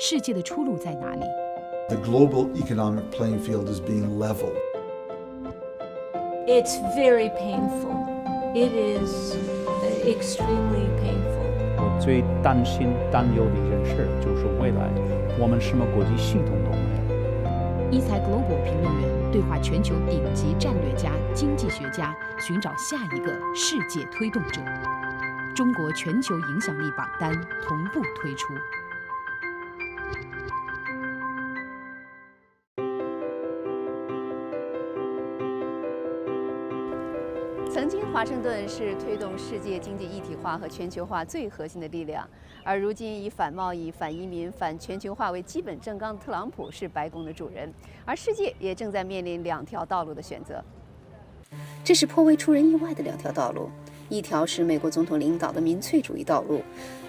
世界的出路在哪里？ The global economic playing field is being leveled. It's very painful. It is extremely painful. 我最担心、担忧的一件事就是未来我们什么国际系统都没有。一财 Global 评论员对话全球顶级战略家、经济学家，寻找下一个世界推动者。中国全球影响力榜单同步推出。曾经，华盛顿是推动世界经济一体化和全球化最核心的力量，而如今以反贸易、反移民、反全球化为基本政纲的特朗普是白宫的主人，而世界也正在面临两条道路的选择。这是颇为出人意外的两条道路，一条是美国总统领导的民粹主义道路。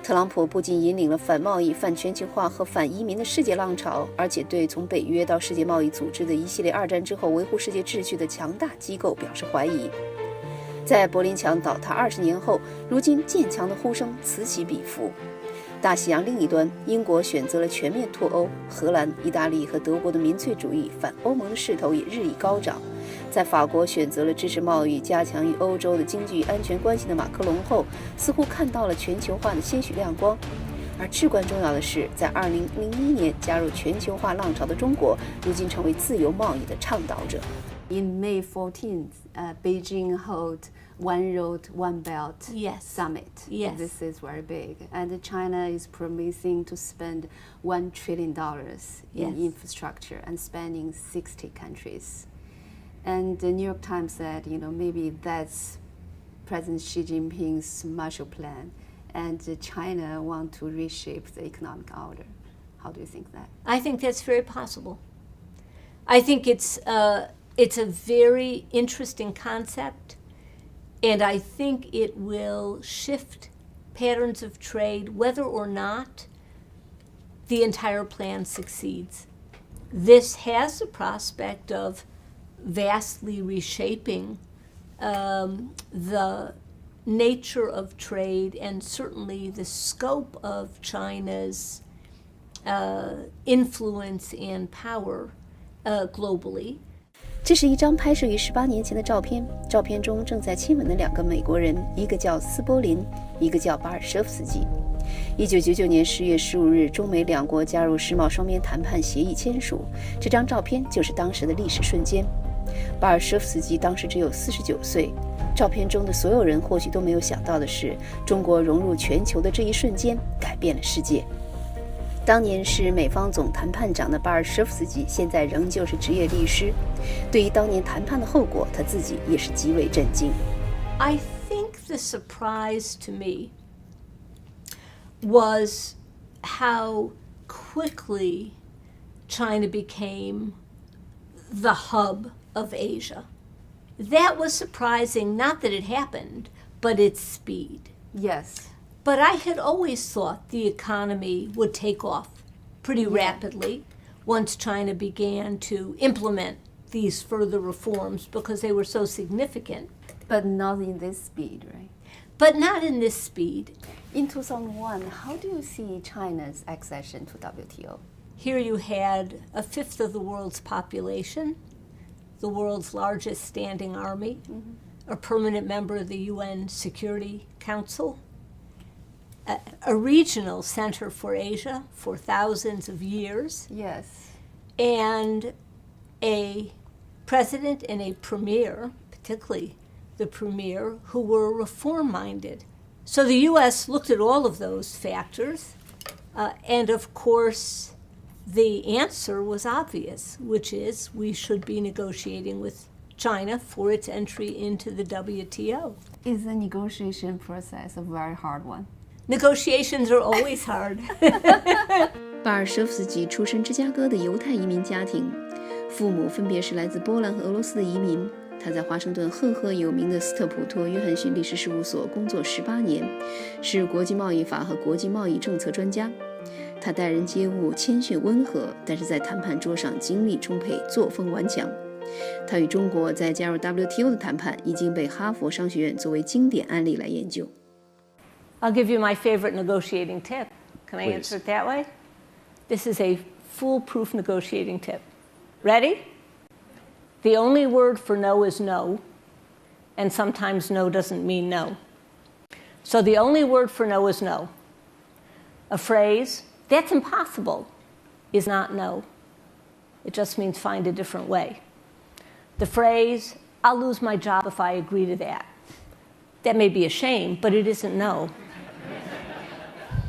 特朗普不仅引领了反贸易、反全球化和反移民的世界浪潮，而且对从北约到世界贸易组织的一系列二战之后维护世界秩序的强大机构表示怀疑。在柏林墙倒塌20年后，如今渐强的呼声此起彼伏。大西洋另一端，英国选择了全面脱欧，荷兰、意大利和德国的民粹主义反欧盟的势头也日益高涨。在法国选择了支持贸易、加强与欧洲的经济安全关系的马克龙后，似乎看到了全球化的些许亮光。而至关重要的是，在2001年加入全球化浪潮的中国，如今成为自由贸易的倡导者。In May 14th, Beijing held One Road, One Belt Summit. Yes. This is very big. And China is promising to spend $1 trillion in infrastructure and spanning 60 countries. And the New York Times said, maybe that's President Xi Jinping's Marshall Plan. And China want to reshape the economic order. How do you think that? I think that's very possible. I think it's a very interesting concept, and I think it will shift patterns of trade whether or not the entire plan succeeds. This has the prospect of vastly reshaping the nature of trade and certainly the scope of China's influence and power globally. 这是一张拍摄于18年前的照片，照片中正在亲吻的两个美国人，一个叫斯波林，一个叫巴尔舍夫斯基。1999年10月15日，中美两国加入世贸双边谈判协议签署，这张照片就是当时的历史瞬间。巴尔舍夫斯基当时只有49岁。照片中的所有人或许都没有想到的是，中国融入全球的这一瞬间改变了世界。当年是美方总谈判长的巴尔舍夫斯基，现在仍旧是职业律师。对于当年谈判的后果，他自己也是极为震惊。I think the surprise to me was how quickly China became the hub of Asia. That was surprising, not that it happened, but its speed. Yes. But I had always thought the economy would take off pretty rapidly once China began to implement these further reforms because they were so significant. But not in this speed, right? But not in this speed. In 2001, how do you see China's accession to WTO? Here you had a fifth of the world's population, the world's largest standing army, a permanent member of the UN Security Council, a regional center for Asia for thousands of years. Yes. And a president and a premier, particularly the premier, who were reform-minded. So the U.S. looked at all of those factors, and of course, the answer was obvious, which is we should be negotiating with China for its entry into the WTO. Is the negotiation process a very hard one? Negotiations are always hard. 巴尔舍夫斯基出身芝加哥的犹太移民家庭，父母分别是来自波兰和俄罗斯的移民。他在华盛顿赫赫有名的斯特普托约翰逊律师事务所工作18年，是国际贸易法和国际贸易政策专家。他待人接物谦逊温和，但是在谈判桌上精力充沛，作风顽强。他与中国在加入 WTO 的谈判已经被哈佛商学院作为经典案例来研究。I'll give you my favorite negotiating tip. Can I Please. answer it that way? This is a foolproof negotiating tip. Ready? The only word for no is no, and sometimes no doesn't mean no. So the only word for no is no. A phrase, that's impossible, is not no. It just means find a different way. The phrase, I'll lose my job if I agree to that. That may be a shame, but it isn't no.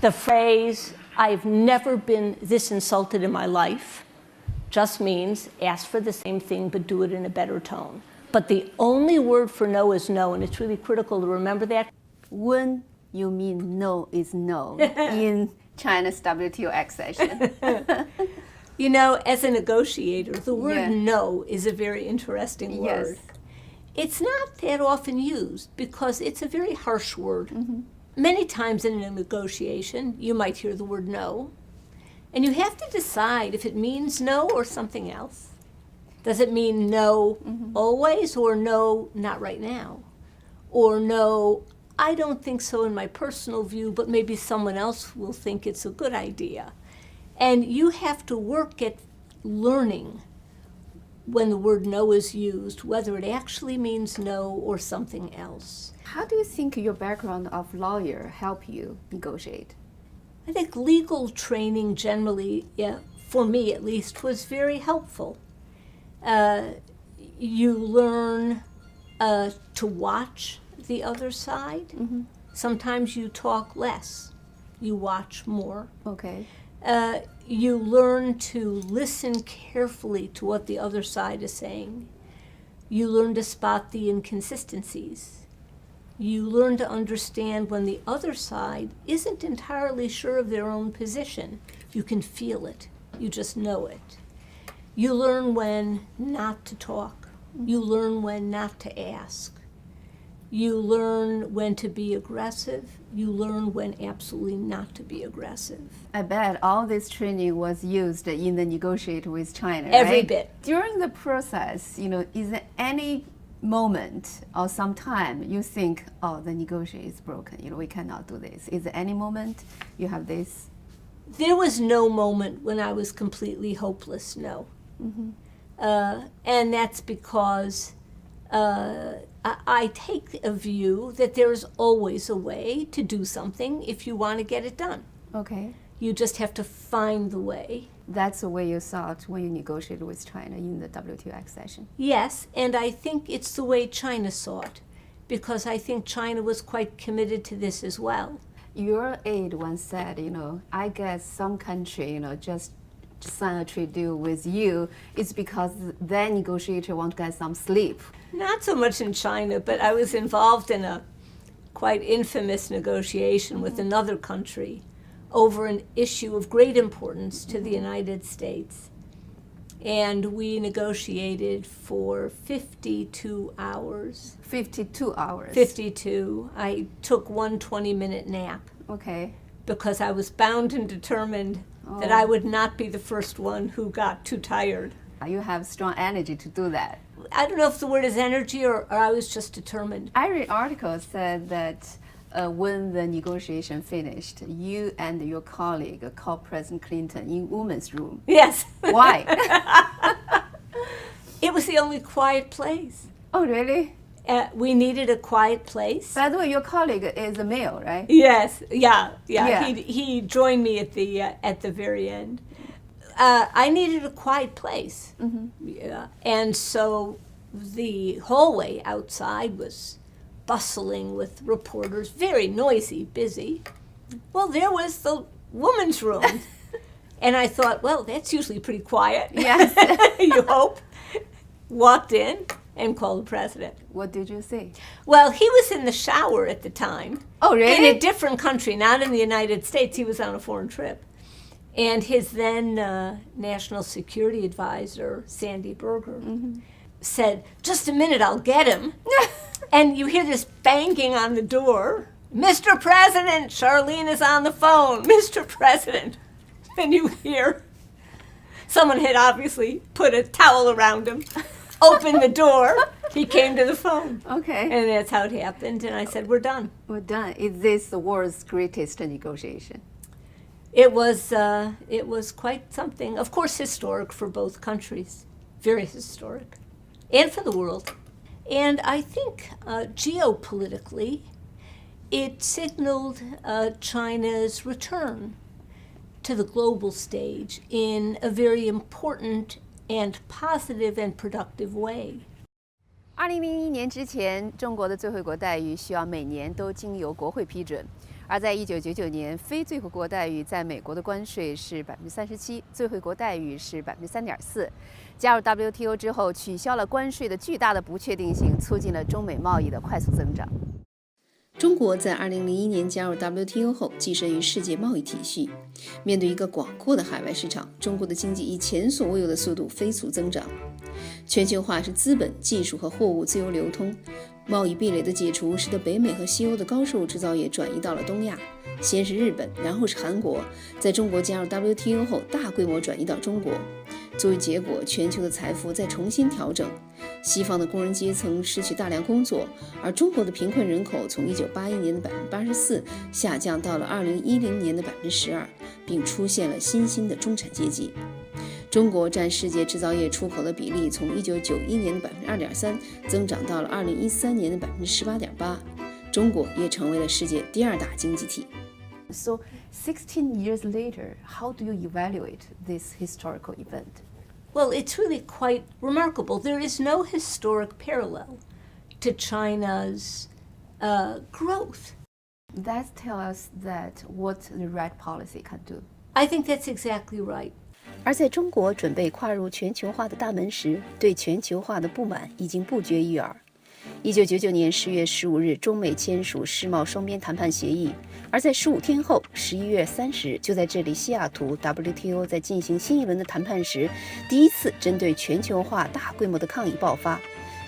The phrase, I've never been this insulted in my life, just means ask for the same thing but do it in a better tone. But the only word for no is no, and it's really critical to remember that. When you mean no is no in China's WTO accession. You know, as a negotiator, the word Yeah. no is a very interesting word. Yes. It's not that often used because it's a very harsh word. Many times in a negotiation, you might hear the word no, and you have to decide if it means no or something else. Does it mean no always, or no, not right now? Or no, I don't think so in my personal view, but maybe someone else will think it's a good idea. And you have to work at learning when the word no is used, whether it actually means no or something else. How do you think your background of lawyer help you negotiate? I think legal training generally, for me at least, was very helpful. You learn to watch the other side. Sometimes you talk less, you watch more. Okay. You learn to listen carefully to what the other side is saying. You learn to spot the inconsistencies. You learn to understand when the other side isn't entirely sure of their own position. You can feel it. You just know it. You learn when not to talk. You learn when not to ask. You learn when to be aggressive. You learn when absolutely not to be aggressive. I bet all this training was used in the negotiate with China, Every right? bit. During the process, is there any moment or some time you think, oh, the negotiation is broken, we cannot do this? Is there any moment you have this? There was no moment when I was completely hopeless, no. And that's because I take a view that there's always a way to do something if you want to get it done. Okay. You just have to find the way. That's the way you saw it when you negotiated with China in the WTO accession. Yes, and I think it's the way China saw it, because I think China was quite committed to this as well. Your aide once said, I guess some country, just sign a trade deal with you, it's because their negotiator want to get some sleep. Not so much in China, but I was involved in a quite infamous negotiation with another country over an issue of great importance to the United States. And we negotiated for 52 hours. 52 hours. 52. I took one 20-minute nap Okay. because I was bound and determined that I would not be the first one who got too tired. You have strong energy to do that. I don't know if the word is energy or I was just determined. I read articles said that when the negotiation finished, you and your colleague called President Clinton in women's room. Yes. Why? It was the only quiet place. Oh, really? We needed a quiet place. By the way, your colleague is a male, right? Yes, yeah. Yeah. He joined me at the very end. I needed a quiet place. Yeah. And so the hallway outside was bustling with reporters, very noisy, busy. Well, there was the women's room. And I thought, well, that's usually pretty quiet. Yes. You hope. Walked in and called the president. What did you say? Well, he was in the shower at the time. Oh, really? In a different country, not in the United States. He was on a foreign trip. And his then National Security Advisor, Sandy Berger, said, just a minute, I'll get him. And you hear this banging on the door. Mr. President, Charlene is on the phone. Mr. President. And you hear someone had obviously put a towel around him, opened the door. He came to the phone. Okay. And that's how it happened. And I said, we're done. We're done. Is this the world's greatest negotiation? It was quite something. Of course, historic for both countries, very historic, and for the world. And I think geopolitically, it signaled China's return to the global stage in a very important and positive and productive way. 2001年之前，中国的最惠国待遇需要每年都经由国会批准，而在1999年，非最惠国待遇在美国的关税是37%，最惠国待遇是3.4%。加入 WTO 之后，取消了关税的巨大的不确定性，促进了中美贸易的快速增长。中国在2001年加入 WTO 后，跻身于世界贸易体系。面对一个广阔的海外市场，中国的经济以前所未有的速度飞速增长。全球化是资本、技术和货物自由流通，贸易壁垒的解除，使得北美和西欧的高收入制造业转移到了东亚。先是日本，然后是韩国，在中国加入 WTO 后，大规模转移到中国。作为结果，全球的财富再重新调整，西方的工人阶层失去大量工作，而中国的贫困人口从1981年的84%下降到了2010年的12%，并出现了新兴的中产阶级。中国占世界制造业出口的比例从1991年的2.3%增长到了2013年的18.8%，中国也成为了世界第2大经济体。So 16 years later, how do you evaluate this historical event? Well, it's really quite remarkable. There is no historic parallel to China's growth. That tells us that what the right policy can do. I think that's exactly right. 而在中国准备跨入全球化的大门时，对全球化的不满已经不绝于耳。1999年10月15日，中美签署世贸双边谈判协议，而在15天后，11月30日，就在这里西雅图 WTO 在进行新一轮的谈判时，第一次针对全球化大规模的抗议爆发。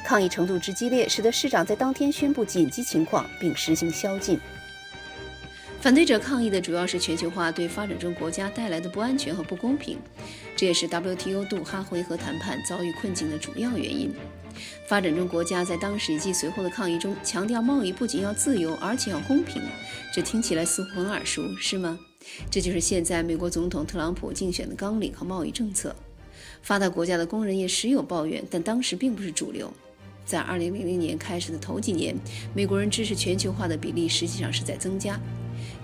抗议程度之激烈，使得市长在当天宣布紧急情况，并实行宵禁。反对者抗议的主要是全球化对发展中国家带来的不安全和不公平，这也是 WTO 杜哈回合谈判遭遇困境的主要原因。发展中国家在当时以及随后的抗议中强调贸易不仅要自由，而且要公平。这听起来似乎很耳熟，是吗？这就是现在美国总统特朗普竞选的纲领和贸易政策。发达国家的工人也时有抱怨，但当时并不是主流。在2000年开始的头几年，美国人支持全球化的比例实际上是在增加。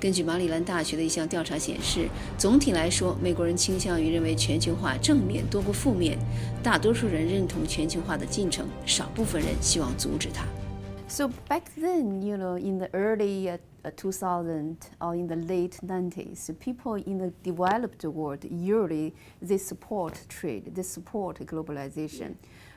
根据马里兰大学的一项调查显示，总体来说，美国人倾向于认为全球化正面多过负面，大多数人认同全球化的进程，少部分人希望阻止它。So back then, in the early 2000 or in the late 90s, people in the developed world usually they support trade, they support globalization.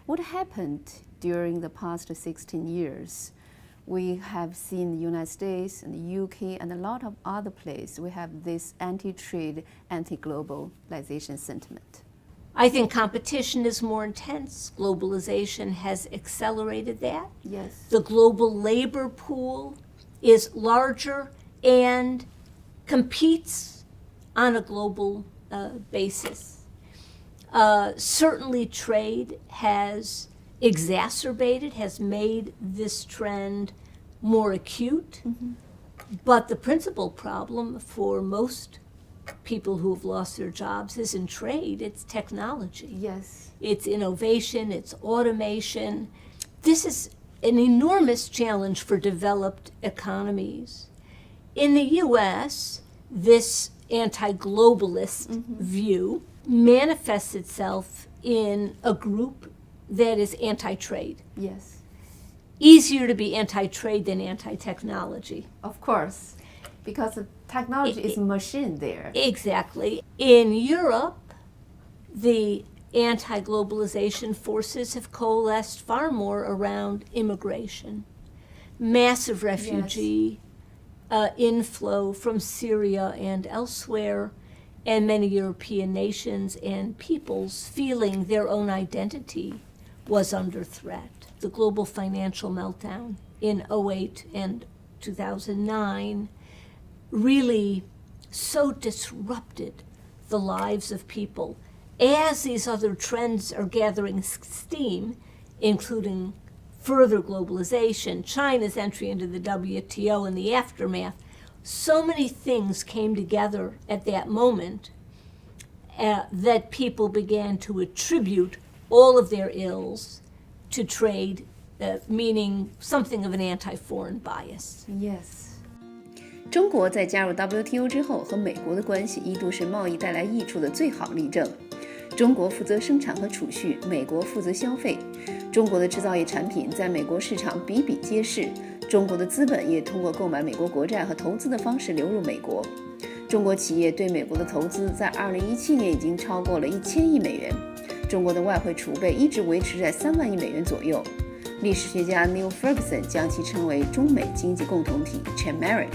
What happened during the past 16 years?We have seen the United States and the UK and a lot of other places, we have this anti-trade, anti-globalization sentiment. I think competition is more intense. Globalization has accelerated that. Yes. The global labor pool is larger and competes on a global basis. Certainly trade has exacerbated, has made this trend more acute. Mm-hmm. But the principal problem for most people who have lost their jobs isn't trade, it's technology. Yes. It's innovation, it's automation. This is an enormous challenge for developed economies. In the US, this anti-globalist view manifests itself in a group that is anti-trade. Yes. Easier to be anti-trade than anti-technology. Of course, because the technology is a machine there. Exactly. In Europe, the anti-globalization forces have coalesced far more around immigration. Massive refugee inflow from Syria and elsewhere, and many European nations and peoples feeling their own identity was under threat. The global financial meltdown in 2008 and 2009 really so disrupted the lives of people. As these other trends are gathering steam, including further globalization, China's entry into the WTO and the aftermath, so many things came together at that moment that people began to attribute all of their ills to trade, meaning something of an anti-foreign bias. Yes. 中国在加入 WTO 之后，和美国的关系一度是贸易带来益处的最好例证。中国负责生产和储蓄，美国负责消费。中国的制造业产品在美国市场比比皆是，中国的资本也通过购买美国国债和投资的方式流入美国。中国企业对美国的投资在2017年已经超过了1000亿美元，中国的外汇储备一直维持在3万亿美元左右。历史学家 Neil Ferguson 将其称为中美经济共同体 Chimeric。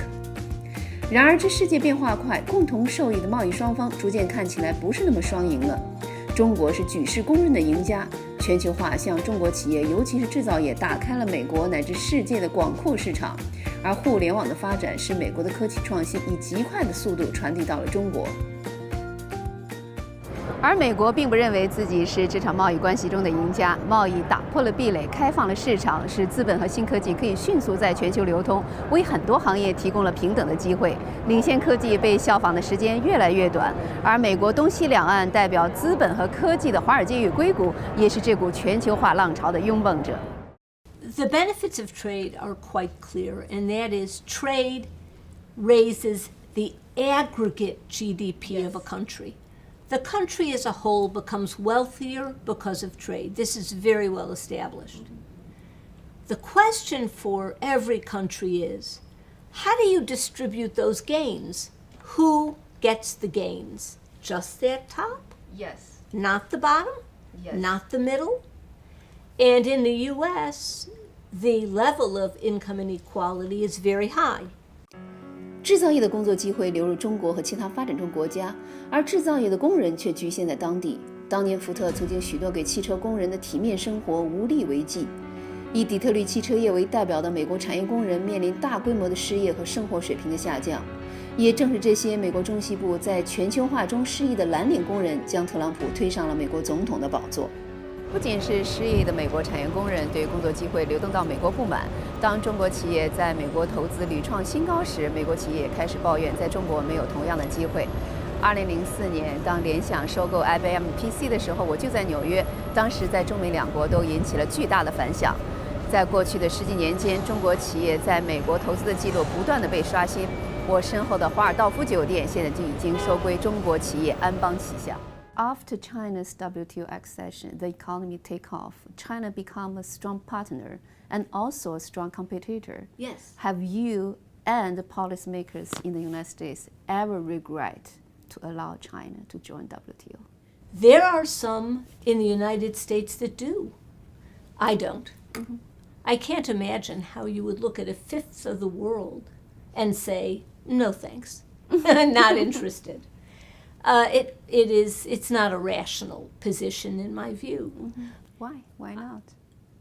然而，这世界变化快，共同受益的贸易双方逐渐看起来不是那么双赢了。中国是举世公认的赢家，全球化向中国企业，尤其是制造业，打开了美国乃至世界的广阔市场。而互联网的发展使美国的科技创新以极快的速度传递到了中国。而美国并不认为自己是这场贸易关系中的赢家，贸易打破了壁垒，开放了市场，使资本和新科技可以迅速在全球流通，为很多行业提供了平等的机会。领先科技被效仿的时间越来越短，而美国东西两岸代表资本和科技的华尔街与硅谷，也是这股全球化浪潮的拥趸者。The benefits of trade are quite clear, and that is trade raises the aggregate GDP of a country. The country as a whole becomes wealthier because of trade. This is very well established. The question for every country is, how do you distribute those gains? Who gets the gains? Just that top? Yes. Not the bottom? Yes. Not the middle? And in the US, the level of income inequality is very high. 制造业的工作机会流入中国和其他发展中国家，而制造业的工人却局限在当地。当年福特曾经许诺给汽车工人的体面生活无力为继。以底特律汽车业为代表的美国产业工人面临大规模的失业和生活水平的下降。也正是这些美国中西部在全球化中失意的蓝领工人，将特朗普推上了美国总统的宝座。不仅是失业的美国产业工人对工作机会流动到美国不满，当中国企业在美国投资屡创新高时，美国企业也开始抱怨在中国没有同样的机会。2004年，当联想收购 IBM PC 的时候，我就在纽约，当时在中美两国都引起了巨大的反响。在过去的10几年间，中国企业在美国投资的记录不断地被刷新。我身后的华尔道夫酒店现在就已经收归中国企业安邦旗下。After China's WTO accession, the economy take off. China become a strong partner and also a strong competitor. Yes. Have you and the policymakers in the United States ever regret to allow China to join WTO? There are some in the United States that do. I don't. Mm-hmm. I can't imagine how you would look at a fifth of the world and say, no thanks, not interested. It's not a rational position in my view. Mm-hmm. Why? Why not?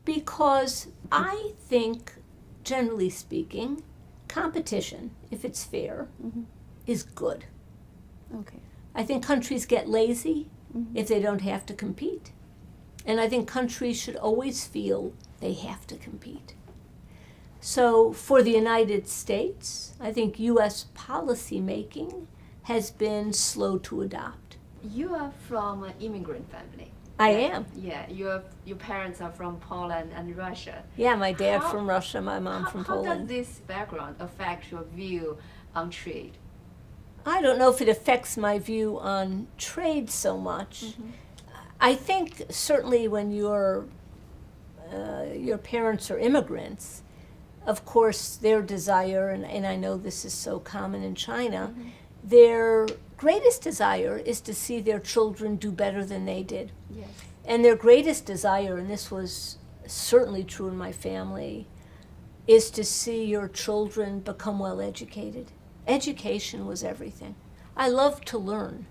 Because I think, generally speaking, competition, if it's fair, is good. Okay. I think countries get lazy if they don't have to compete. And I think countries should always feel they have to compete. So for the United States, I think U.S. policy making has been slow to adopt. You are from an immigrant family. I am. Yeah, your parents are from Poland and Russia. Yeah, my dad from Russia, my mom from How does Poland. this background affect your view on trade? I don't know if it affects my view on trade so much. I think certainly when your parents are immigrants, of course their desire, and I know this is so common in China, their greatest desire is to see their children do better than they did. Yes. And their greatest desire, and this was certainly true in my family, is to see your children become well educated. Education was everything. I love to learn.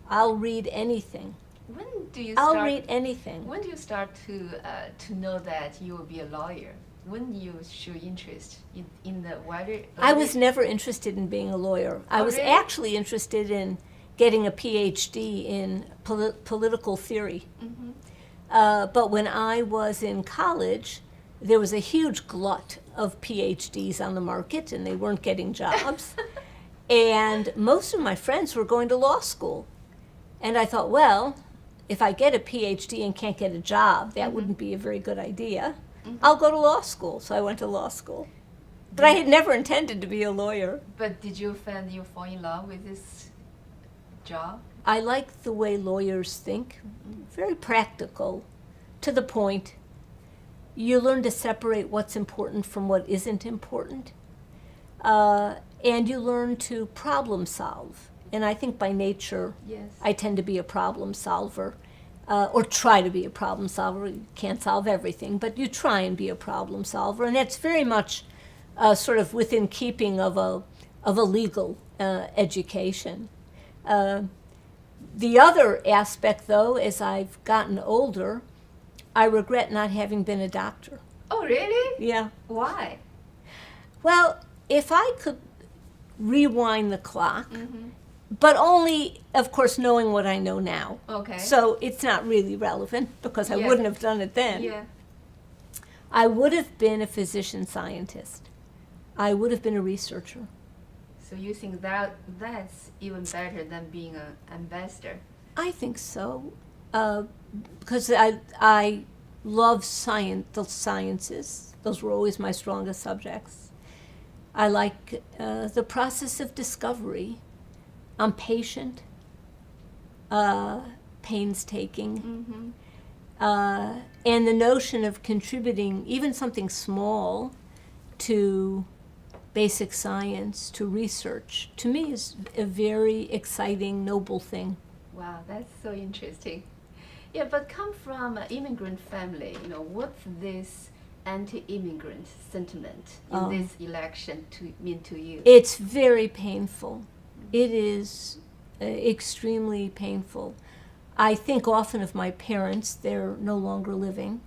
I'll read anything. When do you I'll read anything. When do you start to know that you will be a lawyer? When you show interest in the wider? I was never interested in being a lawyer. I was really? actually interested in getting a PhD in political theory. But when I was in college, there was a huge glut of PhDs on the market, and they weren't getting jobs. And most of my friends were going to law school. And I thought, well, if I get a PhD and can't get a job, that wouldn't be a very good idea. I'll go to law school. So I went to law school. But I had never intended to be a lawyer. But did you find you fall in love with this job? I like the way lawyers think. Very practical, to the point. You learn to separate what's important from what isn't important. And you learn to problem solve. And I think by nature, Yes. I tend to be a problem solver, or try to be a problem solver. You can't solve everything, but you try and be a problem solver. And that's very much sort of within keeping of a legal education. The other aspect, though, as I've gotten older, I regret not having been a doctor. Oh, really? Yeah. Why? Well, if I could rewind the clock, but only, of course, knowing what I know now. Okay. So it's not really relevant because I Yeah. wouldn't have done it then. Yeah. I would have been a physician scientist. I would have been a researcher. So you think that's even better than being an ambassador? I think so, because I love the sciences. Those were always my strongest subjects. I like the process of discovery. I'm patient, painstaking, and the notion of contributing even something small to basic science, to research, to me is a very exciting, noble thing. Wow, that's so interesting. Yeah, but come from an immigrant family, what's this anti-immigrant sentiment in this election mean to you? It's very painful. It is extremely painful. I think often of my parents. They're no longer living.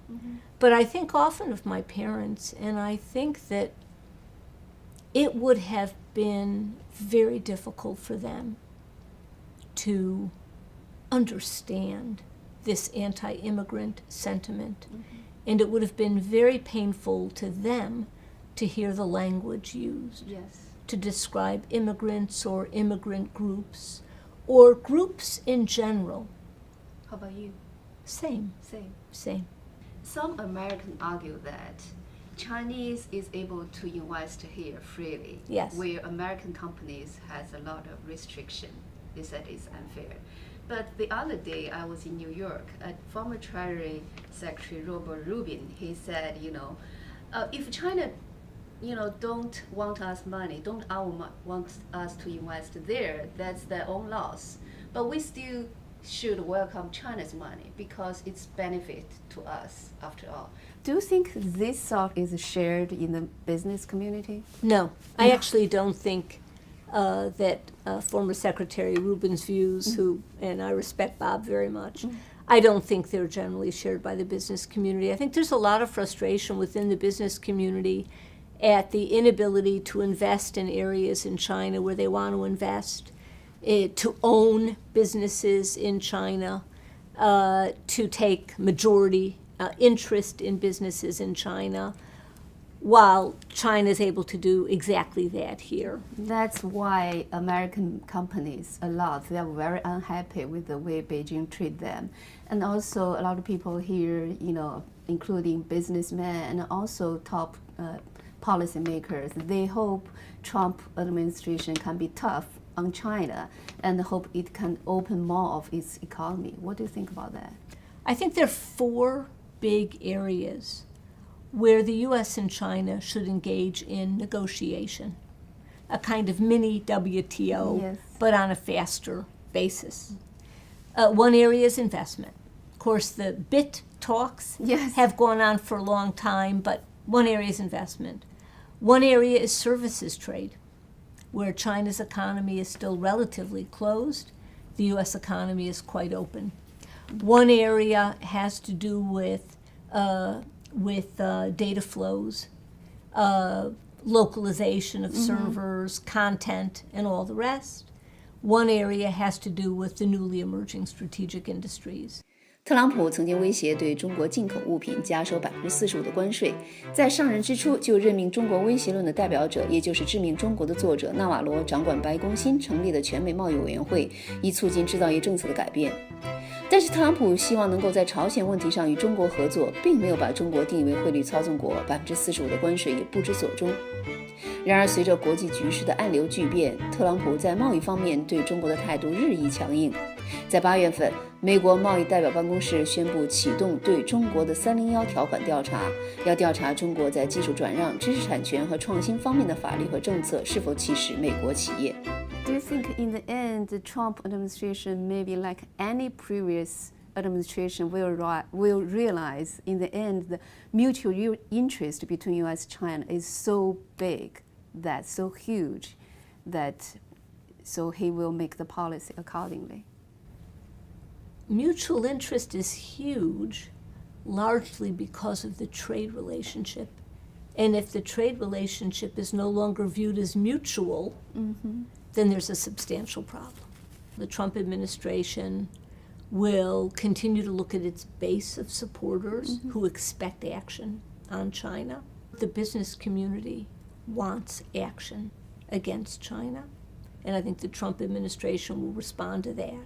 But I think often of my parents, and I think that it would have been very difficult for them to understand this anti-immigrant sentiment. And it would have been very painful to them to hear the language used Yes. to describe immigrants or immigrant groups or groups in general. How about you? Same. Same. Some Americans argue that Chinese is able to invest here freely, Yes. where American companies has a lot of restriction. They said it's unfair. But the other day I was in New York, former Treasury Secretary Robert Rubin, he said, if China, don't want us money, don't want us to invest there, that's their own loss. But we still should welcome China's money because it's benefit to us after all. Do you think this thought is shared in the business community? No, I actually don't think that former Secretary Rubin's views, and I respect Bob very much, I don't think they're generally shared by the business community. I think there's a lot of frustration within the business community at the inability to invest in areas in China where they want to invest, to own businesses in China, to take majority interest in businesses in China, while China is able to do exactly that here. That's why American companies, they are very unhappy with the way Beijing treat them. And also a lot of people here, including businessmen and also top policymakers, they hope Trump administration can be tough on China and hope it can open more of its economy. What do you think about that? I think there are 4 big areas where the U.S. and China should engage in negotiation, a kind of mini WTO, Yes. but on a faster basis. One area is investment. Of course, the BIT talks Yes. have gone on for a long time, but one area is investment. One area is services trade, where China's economy is still relatively closed. The U.S. economy is quite open. One area has to do with data flows, localization of servers, content, and all the rest. One area has to do with the newly emerging strategic industries. 特朗普曾经威胁对中国进口物品加收45%的关税，在上任之初就任命中国威胁论的代表者，也就是致命中国的作者纳瓦罗掌管白宫新成立的全美贸易委员会，以促进制造业政策的改变。但是特朗普希望能够在朝鲜问题上与中国合作，并没有把中国定义为汇率操纵国，45%的关税也不知所终。然而，随着国际局势的暗流巨变，特朗普在贸易方面对中国的态度日益强硬。在8月份，美国贸易代表办公室宣布启动对中国的301条款调查，要调查中国在技术转让、知识产权和创新方面的法律和政策是否歧视美国企业。Do you think in the end the Trump administration, maybe like any previous administration, will realize in the end the mutual interest between U.S. and China is so big, that so huge, that so he will make the policy accordingly? Mutual interest is huge, largely because of the trade relationship. And if the trade relationship is no longer viewed as mutual, then there's a substantial problem. The Trump administration will continue to look at its base of supporters who expect action on China. The business community wants action against China, and I think the Trump administration will respond to that.